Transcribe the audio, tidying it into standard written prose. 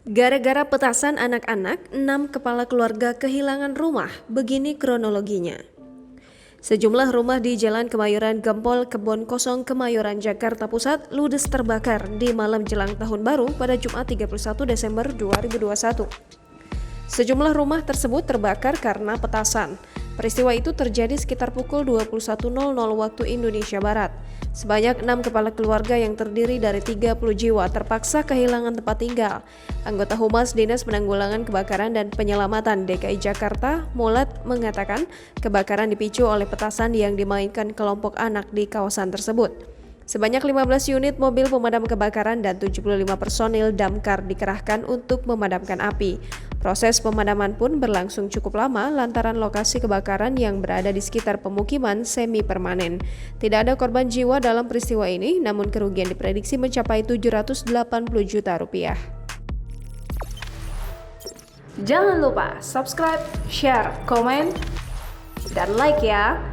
Gara-gara petasan anak-anak, 6 kepala keluarga kehilangan rumah. Begini kronologinya. Sejumlah rumah di Jalan Kemayoran Gempol, Kebon Kosong, Kemayoran, Jakarta Pusat ludes terbakar di malam jelang Tahun Baru pada Jumat 31 Desember 2021. Sejumlah rumah tersebut terbakar karena petasan. Peristiwa itu terjadi sekitar pukul 21.00 waktu Indonesia Barat. Sebanyak 6 kepala keluarga yang terdiri dari 30 jiwa terpaksa kehilangan tempat tinggal. Anggota Humas Dinas Penanggulangan Kebakaran dan Penyelamatan DKI Jakarta, Mulat, mengatakan kebakaran dipicu oleh petasan yang dimainkan kelompok anak di kawasan tersebut. Sebanyak 15 unit mobil pemadam kebakaran dan 75 personil damkar dikerahkan untuk memadamkan api. Proses pemadaman pun berlangsung cukup lama lantaran lokasi kebakaran yang berada di sekitar pemukiman semi permanen. Tidak ada korban jiwa dalam peristiwa ini, namun kerugian diprediksi mencapai 780 juta rupiah. Jangan lupa subscribe, share, komen, dan like ya!